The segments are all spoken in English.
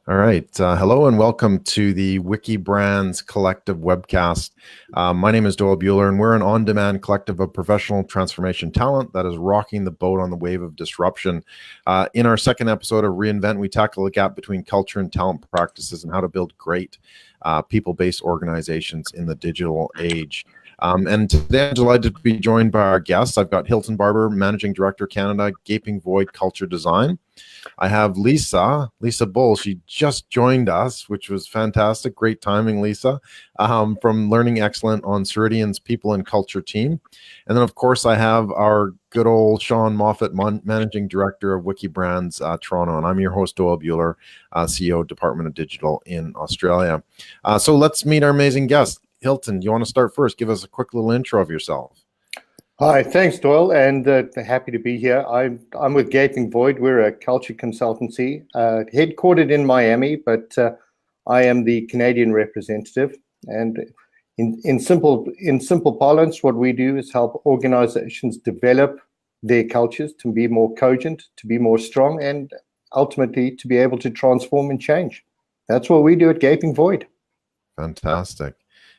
All right. Hello and welcome to the Wikibrands Collective webcast. My name is Doyle Buehler, and we're an on-demand collective of professional transformation talent that is rocking the boat on the wave of disruption. In our second episode of Reinvent, we tackle the gap between culture and talent practices and how to build great people-based organizations in the digital age. And today I'm delighted to be joined by our guests. I've got Hilton Barbour, Managing Director, Canada, Gapingvoid Culture Design. I have Lisa Bull. She just joined us, which was fantastic. Great timing, Lisa, from Learning Excellent on Ceridian's People and Culture team. And then, of course, I have our good old Sean Moffitt, Managing Director of Wikibrands Toronto. And I'm your host, Doyle Buehler, CEO, Department of Digital in Australia. So let's meet our amazing guest. Hilton, you want to start first? Give us a quick little intro of yourself. Hi, thanks, Doyle, and happy to be here. I'm with Gapingvoid. We're a culture consultancy headquartered in Miami, but I am the Canadian representative. And in simple parlance, what we do is help organizations develop their cultures to be more cogent, to be more strong, and ultimately to be able to transform and change. That's what we do at Gapingvoid. Fantastic.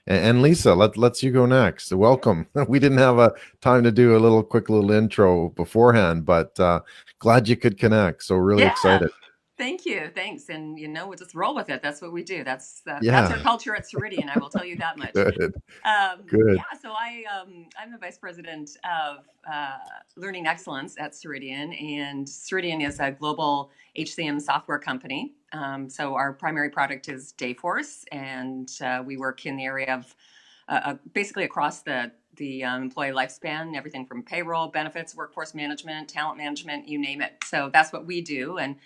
And Lisa, let's you go next. Welcome. We didn't have a time to do a quick little intro beforehand, but glad you could connect. So really excited. Thank you. Thanks. And we'll just roll with it. That's what we do. That's our culture at Ceridian. I will tell you that much. Good. Good. Yeah. So I'm the Vice President of Learning Excellence at Ceridian, and Ceridian is a global HCM software company. So our primary product is Dayforce, and we work in the area of basically across the employee lifespan, everything from payroll, benefits, workforce management, talent management, you name it. So that's what we do. And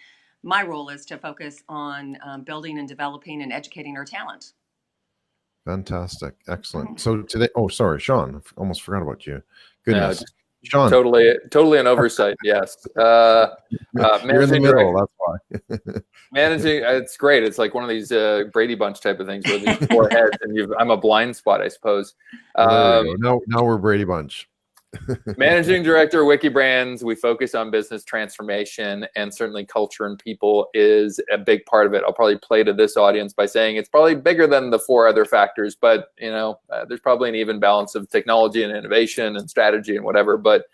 my role is to focus on building and developing and educating our talent. Fantastic. Excellent. So today, sorry, Sean, I almost forgot about you. Goodness. No, Sean. Totally an oversight. Yes. You're in the middle. That's why. Managing, it's great. It's like one of these Brady Bunch type of things where these four heads, and I'm a blind spot, I suppose. Now we're Brady Bunch. Managing Director, Wikibrands. We focus on business transformation, and certainly culture and people is a big part of it. I'll probably play to this audience by saying it's probably bigger than the four other factors, but there's probably an even balance of technology and innovation and strategy and whatever. But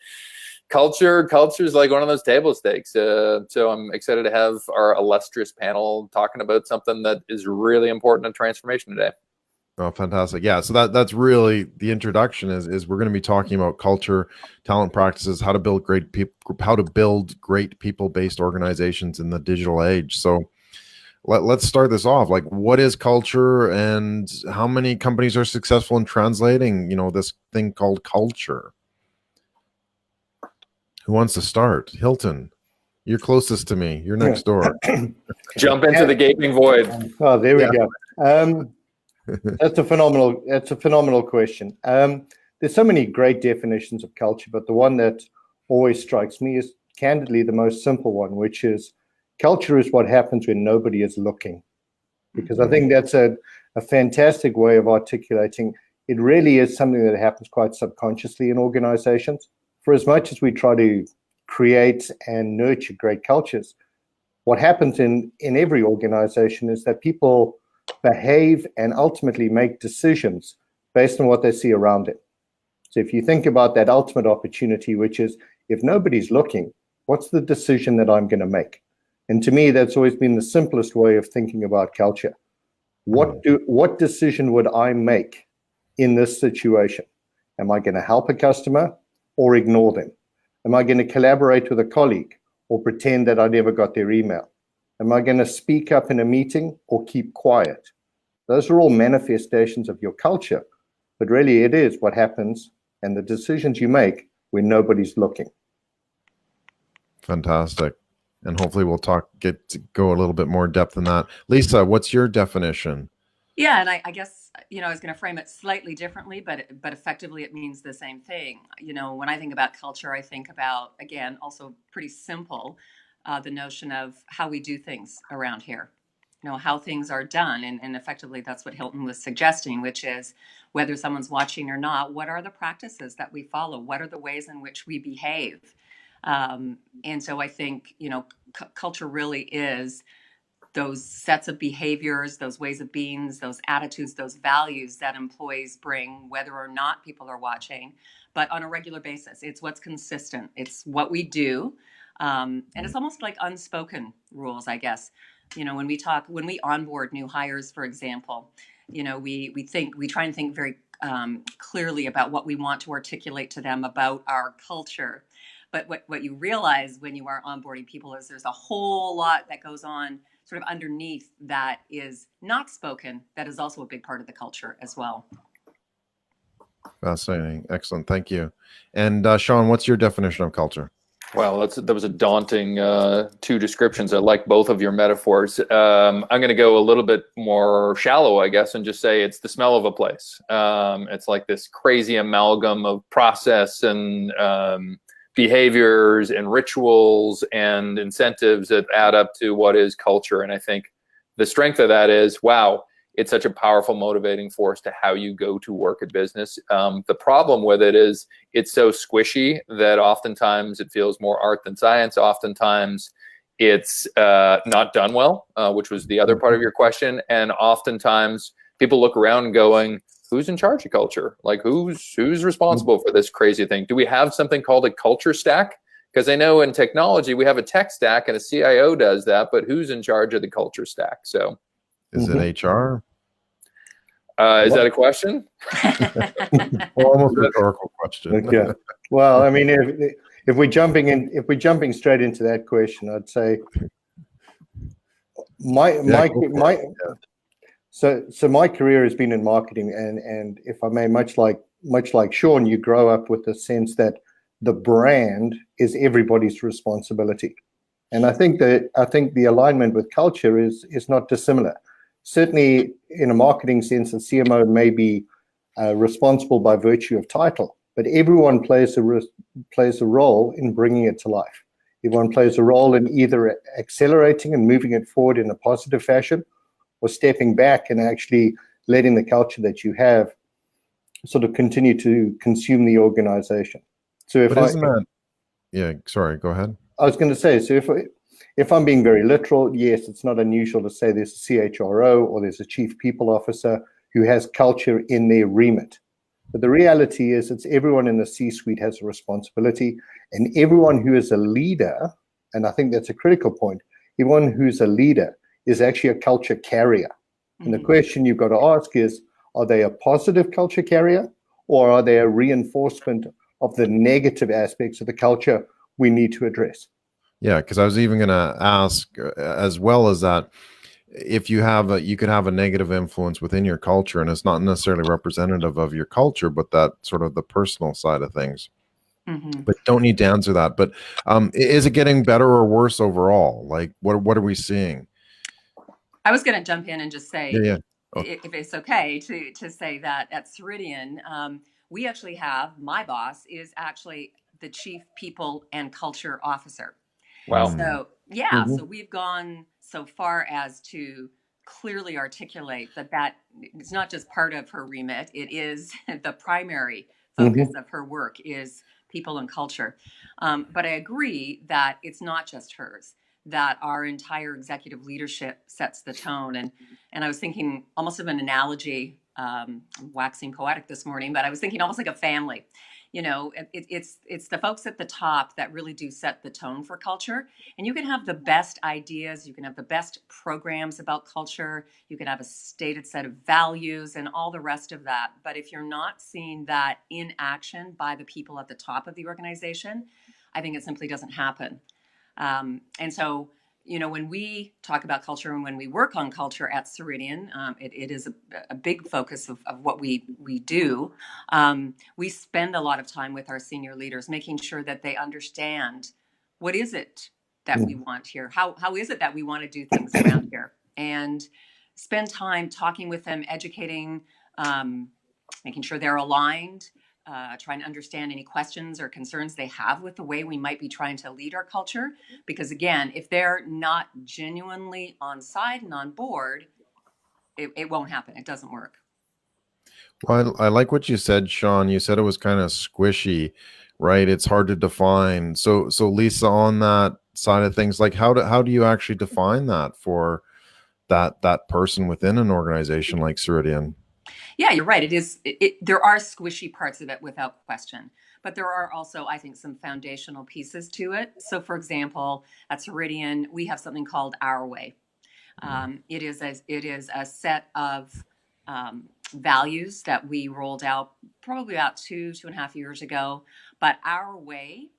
culture is like one of those table stakes. So I'm excited to have our illustrious panel talking about something that is really important in transformation today. Oh, fantastic. Yeah. So that's really the introduction is we're going to be talking about culture, talent practices, how to build great people-based organizations in the digital age. So let's start this off. Like, what is culture, and how many companies are successful in translating, this thing called culture? Who wants to start? Hilton, you're closest to me. You're next door. Jump into the gaping void. Oh, there we go. That's a phenomenal question. There's so many great definitions of culture, but the one that always strikes me is candidly the most simple one, which is culture is what happens when nobody is looking. Because I think that's a fantastic way of articulating. It really is something that happens quite subconsciously in organizations. For as much as we try to create and nurture great cultures, what happens in every organization is that people behave and ultimately make decisions based on what they see around them. So if you think about that ultimate opportunity, which is if nobody's looking, what's the decision that I'm going to make? And to me, that's always been the simplest way of thinking about culture. What decision would I make in this situation? Am I going to help a customer or ignore them? Am I going to collaborate with a colleague or pretend that I never got their email? Am I going to speak up in a meeting or keep quiet? Those are all manifestations of your culture, but really it is what happens and the decisions you make when nobody's looking. Fantastic. And hopefully we'll go a little bit more depth in that. Lisa, what's your definition? Yeah, and I guess, I was going to frame it slightly differently, but effectively it means the same thing. When I think about culture, I think about, again, also pretty simple, the notion of how we do things around here, how things are done. And effectively, that's what Hilton was suggesting, which is whether someone's watching or not, what are the practices that we follow? What are the ways in which we behave? And so I think, culture really is those sets of behaviors, those ways of being, those attitudes, those values that employees bring, whether or not people are watching, but on a regular basis. It's what's consistent. It's what we do. And it's almost like unspoken rules, I guess. When we onboard new hires, for example, we try and think very clearly about what we want to articulate to them about our culture. But what you realize when you are onboarding people is there's a whole lot that goes on sort of underneath that is not spoken, that is also a big part of the culture as well. Fascinating. Excellent. Thank you. And Sean, what's your definition of culture? Well, that was a daunting two descriptions. I like both of your metaphors. I'm going to go a little bit more shallow, I guess, and just say it's the smell of a place. It's like this crazy amalgam of process and behaviors and rituals and incentives that add up to what is culture. And I think the strength of that is, wow, it's such a powerful motivating force to how you go to work at business. The problem with it is it's so squishy that oftentimes it feels more art than science. Oftentimes it's not done well, which was the other part of your question. And oftentimes people look around going, who's in charge of culture? Like who's responsible for this crazy thing? Do we have something called a culture stack? Because I know in technology, we have a tech stack and a CIO does that, but who's in charge of the culture stack? So is it HR? Is that a question? Almost a rhetorical question. Okay. Well, I mean, if we're jumping straight into that question, I'd say So my career has been in marketing, and if I may, much like Sean, you grow up with the sense that the brand is everybody's responsibility, and I think the alignment with culture is not dissimilar. Certainly, in a marketing sense, a CMO may be responsible by virtue of title, but everyone plays a role in bringing it to life. Everyone plays a role in either accelerating and moving it forward in a positive fashion, or stepping back and actually letting the culture that you have sort of continue to consume the organization. So sorry, go ahead. I was going to say, so if I'm being very literal, yes, it's not unusual to say there's a CHRO or there's a chief people officer who has culture in their remit. But the reality is it's everyone in the C-suite has a responsibility, and everyone who is a leader, and I think that's a critical point, everyone who's a leader is actually a culture carrier. And the question you've got to ask is, are they a positive culture carrier, or are they a reinforcement of the negative aspects of the culture we need to address? Yeah, because I was even going to ask, as well as that, if you could have a negative influence within your culture, and it's not necessarily representative of your culture, but that sort of the personal side of things. But don't need to answer that. But is it getting better or worse overall? Like, what are we seeing? I was going to jump in and just say, if it's okay to say that at Ceridian, we actually have, my boss is actually the chief people and culture officer. Wow. So so we've gone so far as to clearly articulate that it's not just part of her remit, it is the primary focus of her work is people and culture. But I agree that it's not just hers, that our entire executive leadership sets the tone. And I was thinking almost of an analogy, waxing poetic this morning, but I was thinking almost like a family. It's the folks at the top that really do set the tone for culture. And you can have the best ideas, you can have the best programs about culture, you can have a stated set of values and all the rest of that. But if you're not seeing that in action by the people at the top of the organization, I think it simply doesn't happen. And so, when we talk about culture and when we work on culture at Ceridian, it is a big focus of what we do. We spend a lot of time with our senior leaders, making sure that they understand what is it that we want here? How is it that we want to do things around here? And spend time talking with them, educating, making sure they're aligned, trying to understand any questions or concerns they have with the way we might be trying to lead our culture. Because again, if they're not genuinely on side and on board, it won't happen. It doesn't work. Well, I like what you said, Sean. You said it was kind of squishy, right? It's hard to define. So Lisa, on that side of things, like how do you actually define that for that person within an organization like Ceridian? Yeah, you're right. It is. There are squishy parts of it without question, but there are also, I think, some foundational pieces to it. So, for example, at Ceridian, we have something called Our Way. It is a set of values that we rolled out probably about 2.5 years ago. But Our Way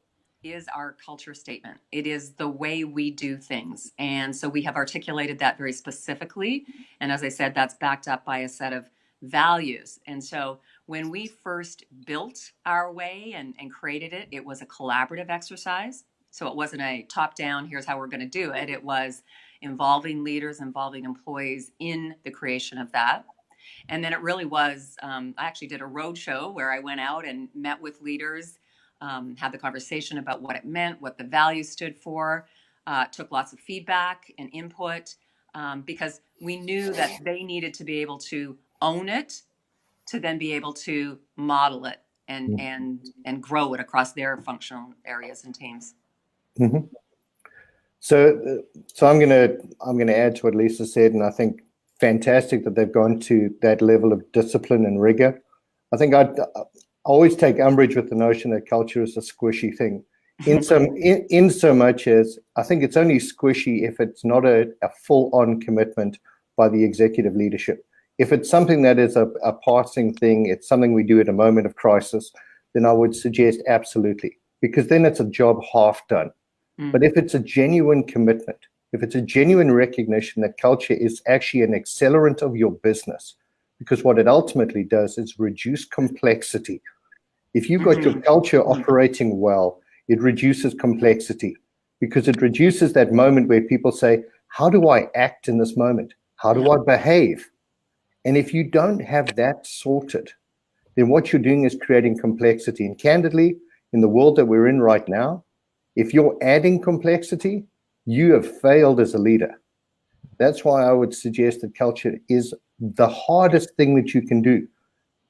is our culture statement. It is the way we do things, and so we have articulated that very specifically. And as I said, that's backed up by a set of values. And so when we first built Our Way and created it, it was a collaborative exercise. So it wasn't a top down, here's how we're going to do it. It was involving leaders, involving employees in the creation of that. And then it really was, I actually did a road show where I went out and met with leaders, had the conversation about what it meant, what the values stood for, took lots of feedback and input, because we knew that they needed to be able to own it, to then be able to model it and grow it across their functional areas and teams. Mm-hmm. So I'm gonna add to what Lisa said, and I think fantastic that they've gone to that level of discipline and rigor. I think I always take umbrage with the notion that culture is a squishy thing. In so much as I think it's only squishy if it's not a full-on commitment by the executive leadership. If it's something that is a passing thing, it's something we do at a moment of crisis, then I would suggest absolutely, because then it's a job half done. But if it's a genuine commitment, if it's a genuine recognition that culture is actually an accelerant of your business, because what it ultimately does is reduce complexity. If you've got your culture operating well, it reduces complexity, because it reduces that moment where people say, how do I act in this moment? How do I behave? And if you don't have that sorted, then what you're doing is creating complexity. And candidly, in the world that we're in right now, if you're adding complexity, you have failed as a leader. That's why I would suggest that culture is the hardest thing that you can do,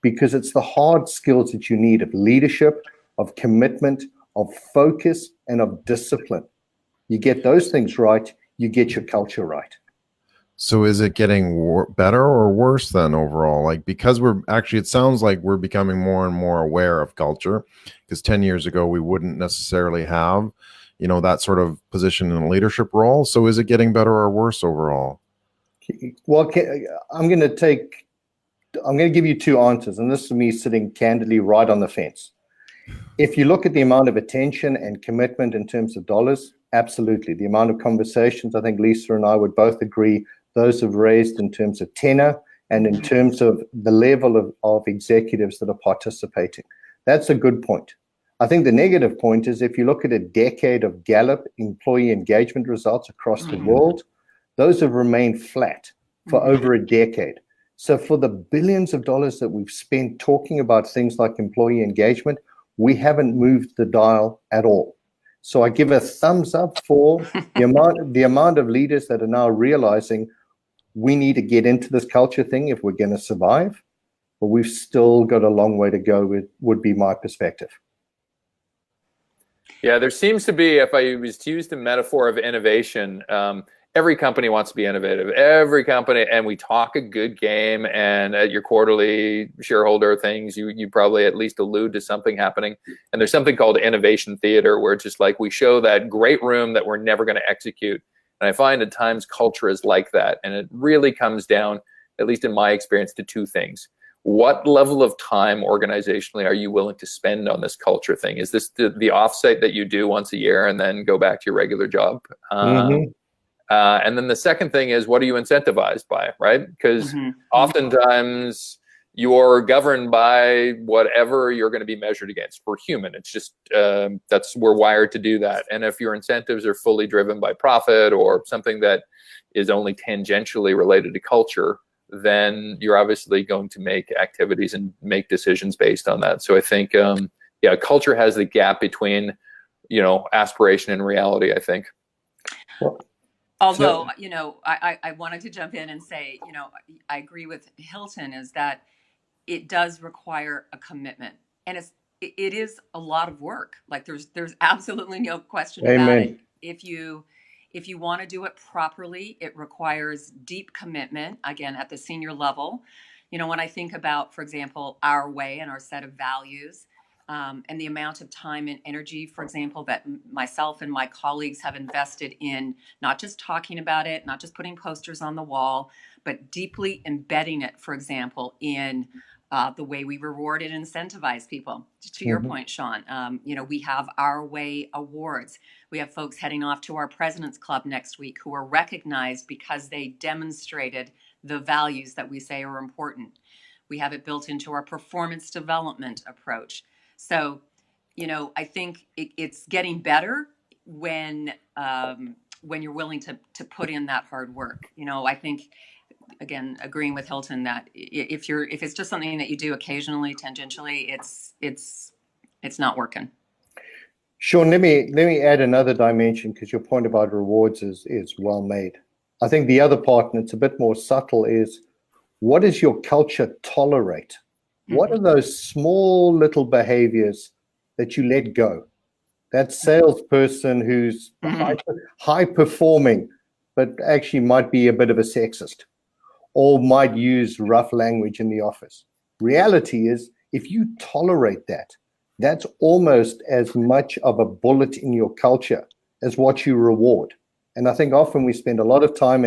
because it's the hard skills that you need of leadership, of commitment, of focus, and of discipline. You get those things right, you get your culture right. So is it getting better or worse then overall? Like, because it sounds like we're becoming more and more aware of culture, because 10 years ago, we wouldn't necessarily have, that sort of position in a leadership role. So is it getting better or worse overall? Well, I'm going to give you two answers, and this is me sitting candidly right on the fence. If you look at the amount of attention and commitment in terms of dollars, absolutely. The amount of conversations, I think Lisa and I would both agree, those have raised in terms of tenor and in terms of the level of executives that are participating. That's a good point. I think the negative point is if you look at a decade of Gallup employee engagement results across the world, those have remained flat for over a decade. So for the billions of dollars that we've spent talking about things like employee engagement, we haven't moved the dial at all. So I give a thumbs up for the amount of leaders that are now realizing we need to get into this culture thing if we're going to survive, but we've still got a long way to go, would be my perspective. Yeah, there seems to be, if I was to use the metaphor of innovation, every company wants to be innovative. Every company, and we talk a good game, and at your quarterly shareholder things, you probably at least allude to something happening. And there's something called innovation theater, where it's just like we show that great room that we're never going to execute. And I find at times culture is like that. And it really comes down, at least in my experience, to two things. What level of time organizationally are you willing to spend on this culture thing? Is this the offsite that you do once a year and then go back to your regular job? And then the second thing is, what are you incentivized by, right? Because oftentimes you're governed by whatever you're going to be measured against. We're human. It's just, we're wired to do that. And if your incentives are fully driven by profit or something that is only tangentially related to culture, then you're obviously going to make activities and make decisions based on that. So I think, culture has the gap between, aspiration and reality, I think. Although, I wanted to jump in and say, I agree with Hilton, is that it does require a commitment, and it is a lot of work. Like there's absolutely no question about it. If you If you want to do it properly, it requires deep commitment, again, at the senior level. You know, when I think about, for example, our way and our set of values, and the amount of time and energy, for example, that myself and my colleagues have invested in not just talking about it, not just putting posters on the wall, but deeply embedding it, for example, in the way we reward and incentivize people. To your point, Sean, you know, we have Our Way awards. We have folks heading off to our President's Club next week who are recognized because they demonstrated the values that we say are important. We have it built into our performance development approach. So, you know, I think it's getting better when you're willing to put in that hard work. You know, I think, again, agreeing with Hilton that if it's just something that you do occasionally, tangentially, it's not working. Sean, let me add another dimension, because your point about rewards is well made. I think the other part, and it's a bit more subtle, is what does your culture tolerate? What are those small little behaviors that you let go? That salesperson who's high performing, but actually might be a bit of a sexist, or might use rough language in the office. Reality is, if you tolerate that, that's almost as much of a bullet in your culture as what you reward. And I think often we spend a lot of time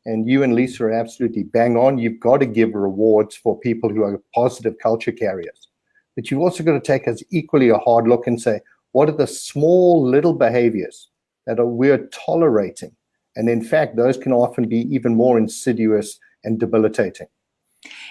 and you and Lisa are absolutely bang on. You've got to give rewards for people who are positive culture carriers. But you've also got to take as equally a hard look and say, what are the small little behaviors that we're tolerating? And in fact, those can often be even more insidious and debilitating.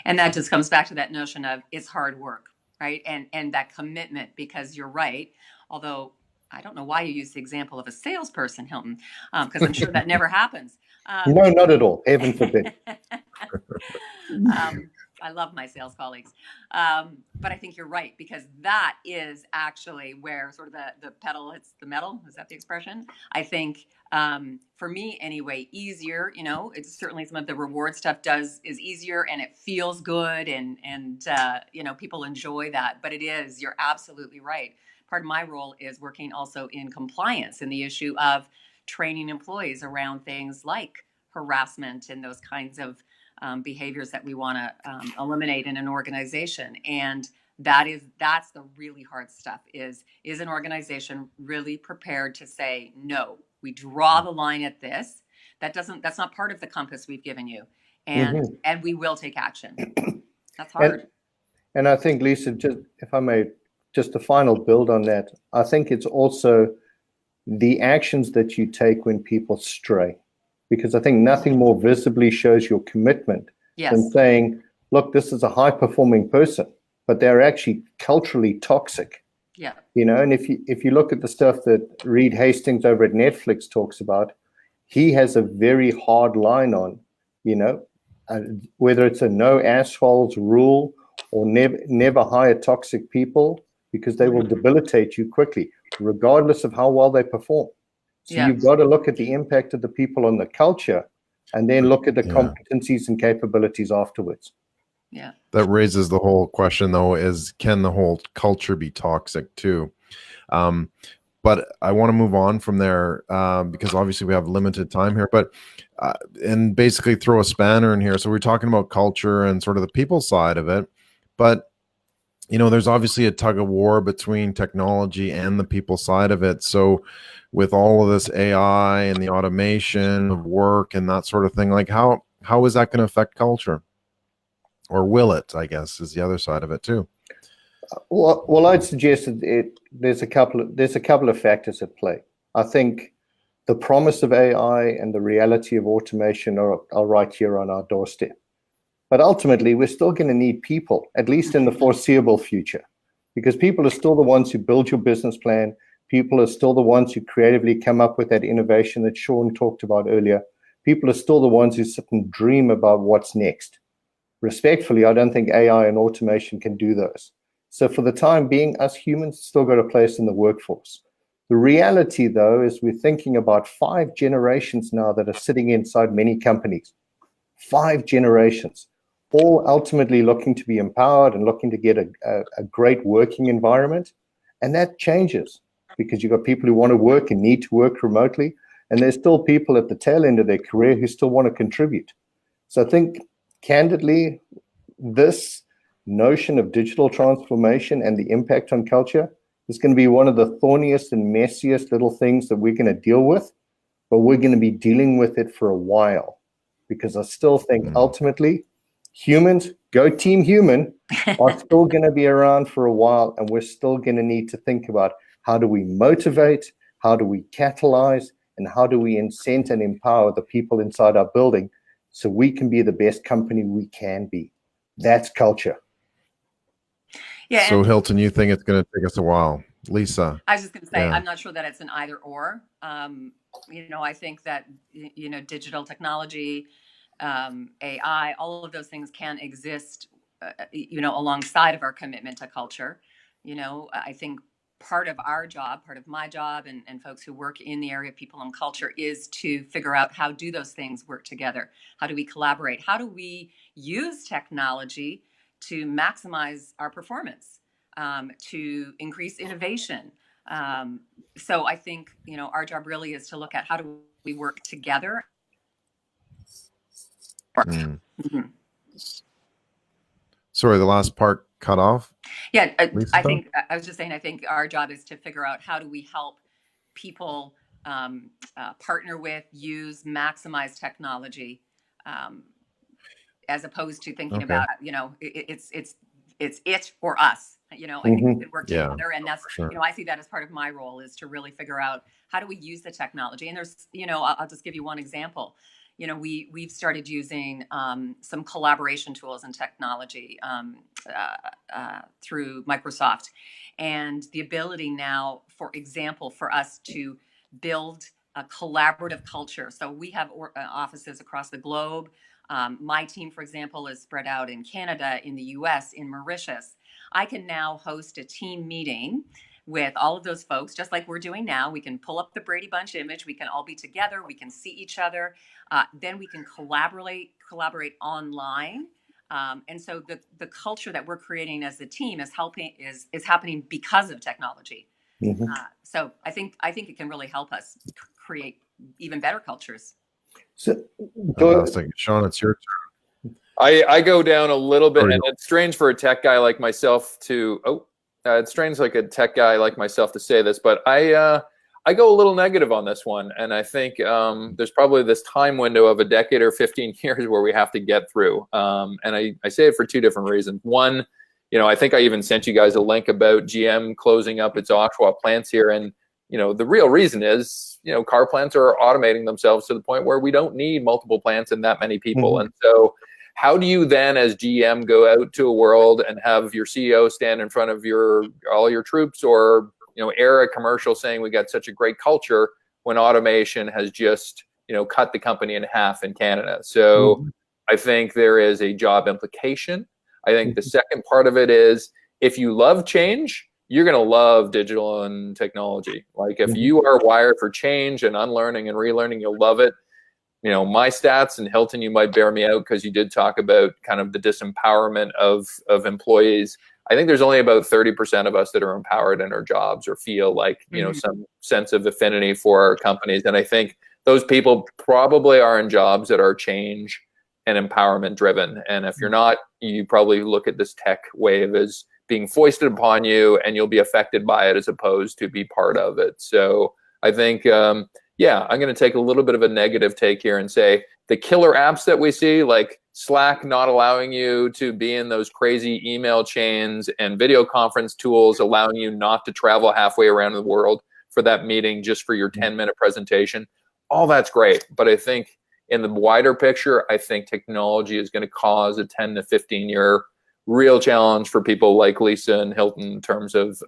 And that just comes back to that notion of it's hard work, right? And that commitment, because you're right. Although I don't know why you use the example of a salesperson, Hilton, because I'm sure that never happens. No, not at all. Heaven forbid. I love my sales colleagues. But I think you're right, because that is actually where sort of the pedal hits the metal. Is that the expression? I think for me anyway, easier, you know, it's certainly some of the reward stuff is easier and it feels good and you know, people enjoy that. But you're absolutely right. Part of my role is working also in compliance and the issue of training employees around things like harassment and those kinds of behaviors that we want to eliminate in an organization. And that's the really hard stuff. Is an organization really prepared to say, no, we draw the line at this. That's not part of the compass we've given you. And we will take action. That's hard. And I think, Lisa, just if I may, just a final build on that, I think it's also the actions that you take when people stray. Because I think nothing more visibly shows your commitment than saying, look, this is a high-performing person, but they're actually culturally toxic. Yeah. You know, and if you look at the stuff that Reed Hastings over at Netflix talks about, he has a very hard line on, you know, whether it's a no assholes rule or never hire toxic people, because they will debilitate you quickly, regardless of how well they perform. So you've got to look at the impact of the people on the culture and then look at the competencies and capabilities afterwards. Yeah. That raises the whole question, though, is can the whole culture be toxic too? But I want to move on from there because obviously we have limited time here, but and basically throw a spanner in here. So we're talking about culture and sort of the people side of it, but you know, there's obviously a tug of war between technology and the people side of it. So with all of this AI and the automation of work and that sort of thing, like how is that going to affect culture? Or will it, I guess, is the other side of it too. Well, I'd suggest that there's a couple of factors at play. I think the promise of AI and the reality of automation are right here on our doorstep. But ultimately, we're still going to need people, at least in the foreseeable future, because people are still the ones who build your business plan. People are still the ones who creatively come up with that innovation that Sean talked about earlier. People are still the ones who sit and dream about what's next. Respectfully, I don't think AI and automation can do those. So for the time being, us humans still got a place in the workforce. The reality, though, is we're thinking about 5 generations now that are sitting inside many companies. 5 generations. All ultimately looking to be empowered and looking to get a great working environment. And that changes because you've got people who want to work and need to work remotely. And there's still people at the tail end of their career who still want to contribute. So I think, candidly, this notion of digital transformation and the impact on culture is going to be one of the thorniest and messiest little things that we're going to deal with, but we're going to be dealing with it for a while, because I still think ultimately humans, go team human, are still going to be around for a while, and we're still going to need to think about how do we motivate, how do we catalyze, and how do we incent and empower the people inside our building so we can be the best company we can be. That's culture. Yeah. So Hilton, you think it's going to take us a while? Lisa? I was just going to say, Yeah. I'm not sure that it's an either or. I think that, digital technology, AI, all of those things can exist, alongside of our commitment to culture. I think part of our job, part of my job, and folks who work in the area of people and culture is to figure out how do those things work together? How do we collaborate? How do we use technology to maximize our performance, to increase innovation? So I think, our job really is to look at how do we work together. Mm-hmm. Sorry, the last part cut off. Yeah, I was just saying, I think our job is to figure out how do we help people partner with, use, maximize technology, as opposed to thinking about, it's it or us. I think we can work together, and that's I see that as part of my role, is to really figure out how do we use the technology. And there's I'll just give you one example. We've started using some collaboration tools and technology through Microsoft, and the ability now, for example, for us to build a collaborative culture. So we have offices across the globe. My team, for example, is spread out in Canada, in the US, in Mauritius. I can now host a team meeting with all of those folks, just like we're doing now. We can pull up the Brady Bunch image. We can all be together. We can see each other. Then we can collaborate online. And so the culture that we're creating as a team is happening because of technology. Mm-hmm. So I think it can really help us create even better cultures. So, Sean, it's your turn. I go down a little bit, and it's strange for a tech guy like myself to. It's strange like a tech guy like myself to say this, but I go a little negative on this one, and I think there's probably this time window of a decade or 15 years where we have to get through. And I say it for two different reasons. One, I think I even sent you guys a link about GM closing up its Oshawa plants here, and the real reason is car plants are automating themselves to the point where we don't need multiple plants and that many people, and so. How do you then, as GM, go out to a world and have your CEO stand in front of all your troops, or air a commercial saying we got such a great culture when automation has just cut the company in half in Canada? So I think there is a job implication. I think the second part of it is, if you love change, you're going to love digital and technology. Like if you are wired for change and unlearning and relearning, you'll love it. My stats, and Hilton, you might bear me out because you did talk about kind of the disempowerment of employees. I think there's only about 30% of us that are empowered in our jobs or feel like, some sense of affinity for our companies. And I think those people probably are in jobs that are change and empowerment driven. And if you're not, you probably look at this tech wave as being foisted upon you, and you'll be affected by it as opposed to be part of it. So I think, I'm going to take a little bit of a negative take here and say the killer apps that we see, like Slack not allowing you to be in those crazy email chains, and video conference tools allowing you not to travel halfway around the world for that meeting just for your 10-minute presentation. All that's great. But I think in the wider picture, I think technology is going to cause a 10 to 15-year real challenge for people like Lisa and Hilton in terms of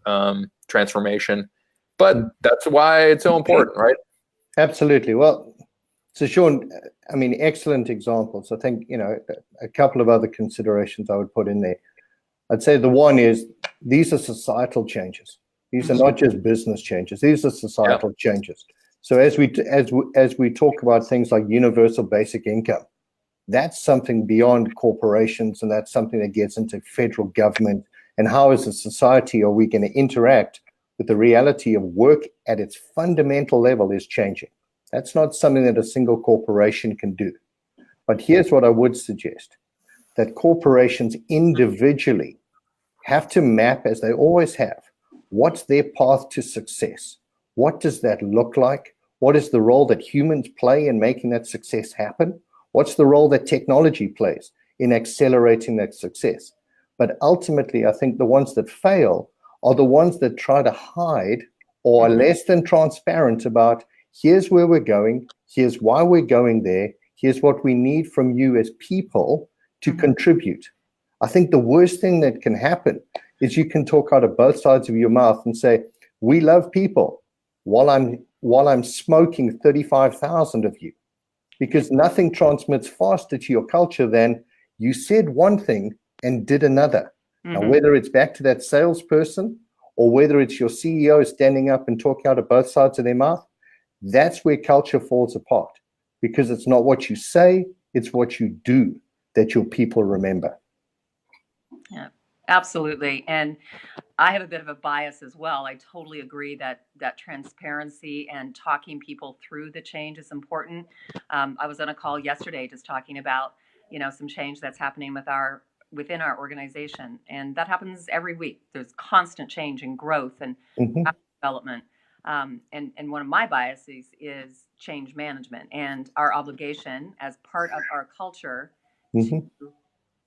transformation. But that's why it's so important, right? Absolutely. Well, so Sean, excellent examples. I think, a couple of other considerations I would put in there. I'd say the one is, these are societal changes. These are not just business changes. These are societal changes. So as we talk about things like universal basic income, that's something beyond corporations, and that's something that gets into federal government. And how as a society are we going to interact with the reality of work at its fundamental level is changing. That's not something that a single corporation can do. But here's what I would suggest, that corporations individually have to map, as they always have, what's their path to success? What does that look like? What is the role that humans play in making that success happen? What's the role that technology plays in accelerating that success? But ultimately, I think the ones that fail are the ones that try to hide or are less than transparent about, here's where we're going, here's why we're going there, here's what we need from you as people to contribute. I think the worst thing that can happen is you can talk out of both sides of your mouth and say, we love people, while I'm smoking 35,000 of you, because nothing transmits faster to your culture than you said one thing and did another. Now, whether it's back to that salesperson or whether it's your CEO standing up and talking out of both sides of their mouth, that's where culture falls apart, because it's not what you say, it's what you do that your people remember. Yeah, absolutely. And I have a bit of a bias as well. I totally agree that transparency and talking people through the change is important. I was on a call yesterday just talking about, some change that's happening within our organization, and that happens every week. There's constant change and growth and development. And one of my biases is change management and our obligation as part of our culture to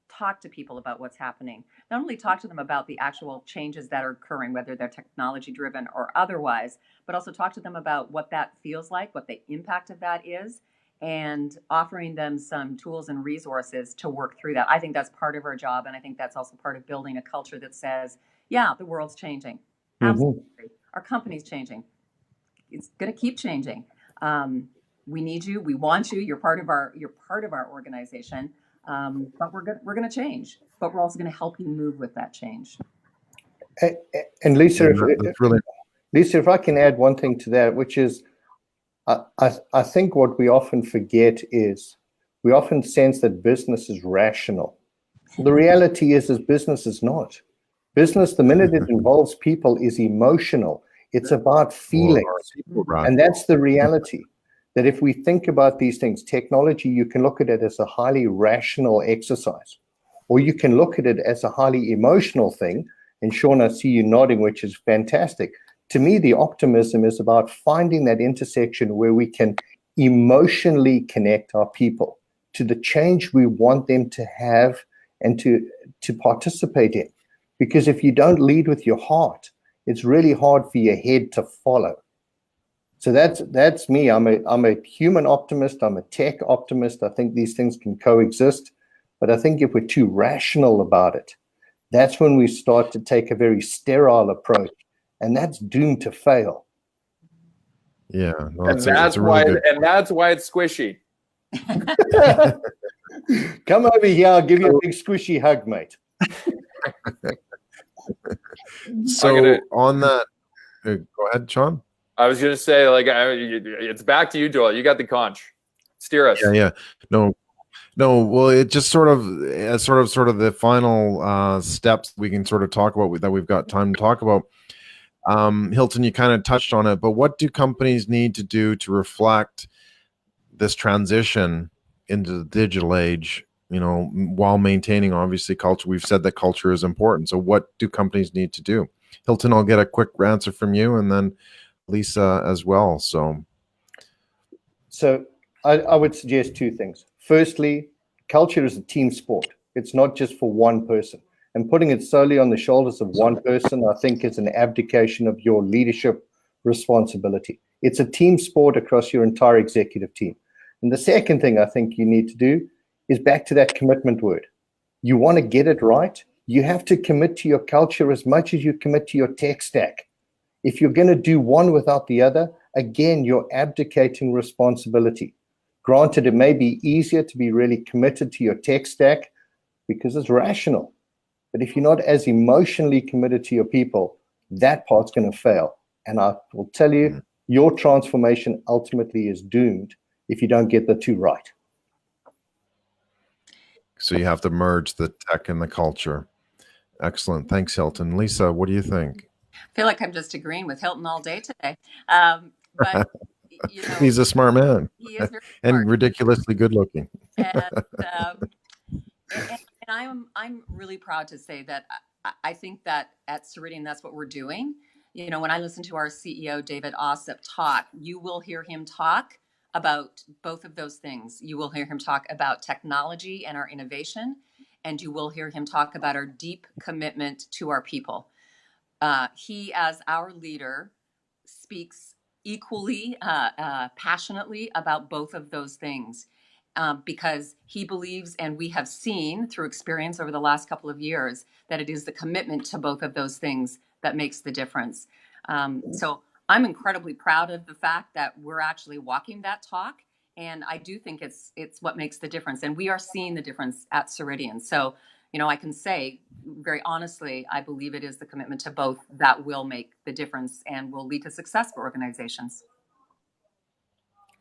talk to people about what's happening. Not only talk to them about the actual changes that are occurring, whether they're technology driven or otherwise, but also talk to them about what that feels like, what the impact of that is, and offering them some tools and resources to work through that. I think that's part of our job. And I think that's also part of building a culture that says, yeah, the world's changing. Absolutely. Our company's changing. It's going to keep changing. We need you. We want you. You're part of our organization. But we're going to change. But we're also going to help you move with that change. And Lisa, Lisa, if I can add one thing to that, which is, I think what we often forget is we often sense that business is rational. The reality is business is not. Business, the minute it involves people, is emotional. It's about feelings. And that's the reality. That if we think about these things, technology, you can look at it as a highly rational exercise, or you can look at it as a highly emotional thing. And Sean, I see you nodding, which is fantastic. To me, the optimism is about finding that intersection where we can emotionally connect our people to the change we want them to have and to participate in. Because if you don't lead with your heart, it's really hard for your head to follow. So that's me. I'm a human optimist. I'm a tech optimist. I think these things can coexist. But I think if we're too rational about it, that's when we start to take a very sterile approach. And that's doomed to fail. Yeah, no, and that's why it's squishy. Come over here, I'll give you a big squishy hug, mate. So on that, go ahead, Sean. I was going to say, it's back to you, Doyle. You got the conch. Steer us. Yeah. No. Well, it just sort of the final steps we can sort of talk about that we've got time to talk about. Hilton, you kind of touched on it, but what do companies need to do to reflect this transition into the digital age, while maintaining, obviously, culture? We've said that culture is important. So what do companies need to do? Hilton, I'll get a quick answer from you, and then Lisa as well. So I would suggest two things. Firstly, culture is a team sport. It's not just for one person. And putting it solely on the shoulders of one person, I think, is an abdication of your leadership responsibility. It's a team sport across your entire executive team. And the second thing I think you need to do is back to that commitment word. You want to get it right, you have to commit to your culture as much as you commit to your tech stack. If you're going to do one without the other, again, you're abdicating responsibility. Granted, it may be easier to be really committed to your tech stack because it's rational. But if you're not as emotionally committed to your people, that part's going to fail. And I will tell you, your transformation ultimately is doomed if you don't get the two right. So you have to merge the tech and the culture. Excellent. Thanks, Hilton. Lisa, what do you think? I feel like I'm just agreeing with Hilton all day today. But He's a smart man. He is very and smart. ridiculously good looking. And I'm really proud to say that I think that at Ceridian, that's what we're doing. When I listen to our CEO, David Ossip, talk, you will hear him talk about both of those things. You will hear him talk about technology and our innovation, and you will hear him talk about our deep commitment to our people. He, as our leader, speaks equally passionately about both of those things. Because he believes, and we have seen through experience over the last couple of years, that it is the commitment to both of those things that makes the difference. So I'm incredibly proud of the fact that we're actually walking that talk, and I do think it's what makes the difference, and we are seeing the difference at Ceridian. So, I can say very honestly, I believe it is the commitment to both that will make the difference and will lead to success for organizations.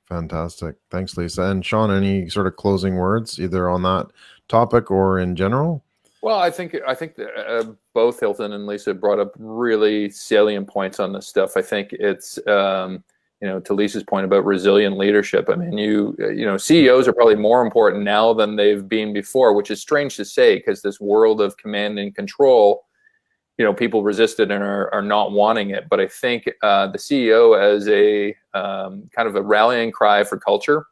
Fantastic. Thanks, Lisa. And Sean, any sort of closing words, either on that topic or in general? Well, I think that, both Hilton and Lisa brought up really salient points on this stuff. I think it's, to Lisa's point about resilient leadership. I mean, CEOs are probably more important now than they've been before, which is strange to say because this world of command and control, people resist it and are not wanting it. But I think the CEO as a kind of a rallying cry for culture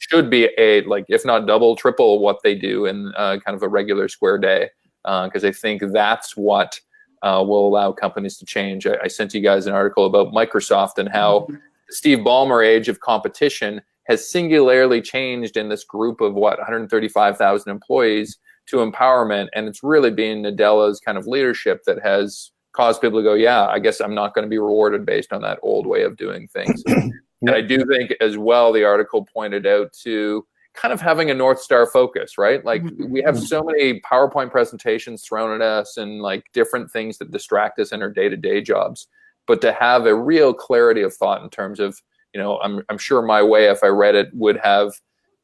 should be if not double, triple what they do in kind of a regular square day. Because I think that's what will allow companies to change. I sent you guys an article about Microsoft and how the Steve Ballmer age of competition has singularly changed in this group of 135,000 employees to empowerment, and it's really been Nadella's kind of leadership that has caused people to go, yeah, I guess I'm not going to be rewarded based on that old way of doing things. And I do think as well, the article pointed out to kind of having a North Star focus, right? Like we have so many PowerPoint presentations thrown at us and like different things that distract us in our day-to-day jobs, but to have a real clarity of thought in terms of, I'm sure my way, if I read it, would have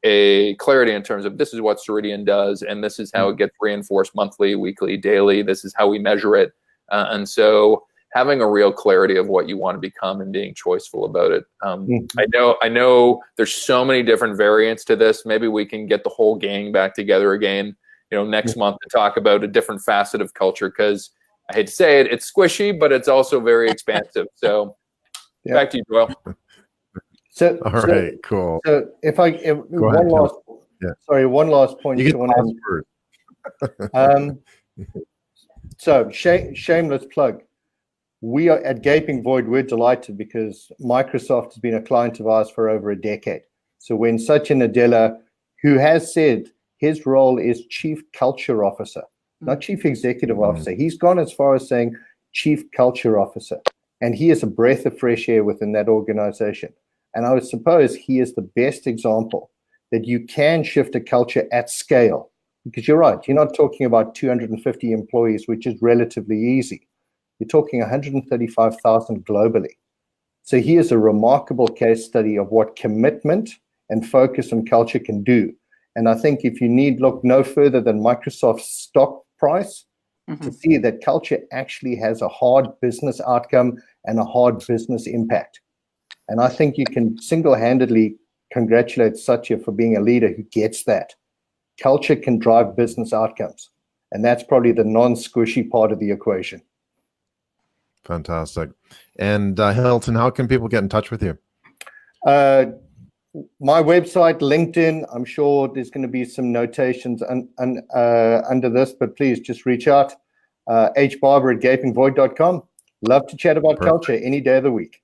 a clarity in terms of this is what Ceridian does, and this is how it gets reinforced monthly, weekly, daily. This is how we measure it. And so having a real clarity of what you want to become and being choiceful about it. I know there's so many different variants to this. Maybe we can get the whole gang back together again, next month to talk about a different facet of culture, because I hate to say it, it's squishy, but it's also very expansive. So back to you, Doyle. All right, cool. So one last point. You get so shameless plug. We are at Gapingvoid. We're delighted because Microsoft has been a client of ours for over a decade. So when Satya Nadella, who has said his role is Chief Culture Officer, not Chief Executive Officer, he's gone as far as saying Chief Culture Officer, and he is a breath of fresh air within that organization. And I would suppose he is the best example that you can shift a culture at scale, because you're right, you're not talking about 250 employees, which is relatively easy. You're talking 135,000 globally. So he is a remarkable case study of what commitment and focus on culture can do. And I think if you need look no further than Microsoft's stock price to see that culture actually has a hard business outcome and a hard business impact. And I think you can single-handedly congratulate Satya for being a leader who gets that. Culture can drive business outcomes. And that's probably the non-squishy part of the equation. Fantastic. And Hilton, how can people get in touch with you? My website, LinkedIn, I'm sure there's going to be some notations under this, but please just reach out. hbarbour@gapingvoid.com. Love to chat about culture any day of the week.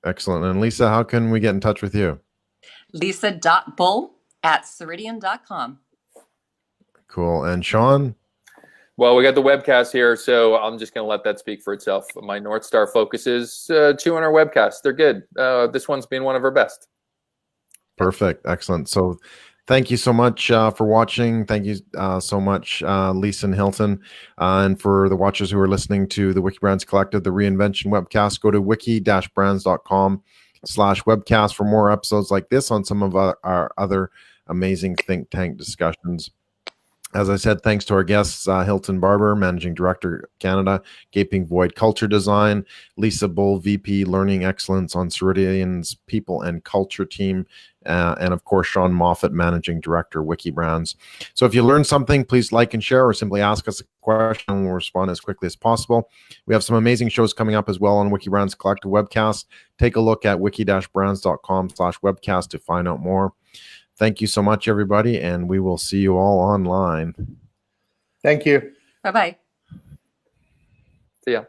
Excellent. And Lisa, how can we get in touch with you? Lisa.bull@ceridian.com. Cool. And Sean? Well, we got the webcast here, so I'm just going to let that speak for itself. My North Star focus is 2 on our webcast. They're good. This one's been one of our best. Perfect. Excellent. So thank you so much for watching. Thank you so much, Lisa and Hilton. And for the watchers who are listening to the Wikibrands Collective, the Reinvention webcast, go to wiki-brands.com/webcast for more episodes like this on some of our other amazing think tank discussions. As I said, thanks to our guests, Hilton Barbour, Managing Director, Canada, Gapingvoid Culture Design, Lisa Bull, VP Learning Excellence on Ceridian's People and Culture Team, and of course, Sean Moffitt, Managing Director, Wikibrands. So if you learned something, please like and share, or simply ask us a question and we'll respond as quickly as possible. We have some amazing shows coming up as well on Wikibrands Collective Webcast. Take a look at wiki-brands.com/webcast to find out more. Thank you so much, everybody, and we will see you all online. Thank you. Bye-bye. See ya.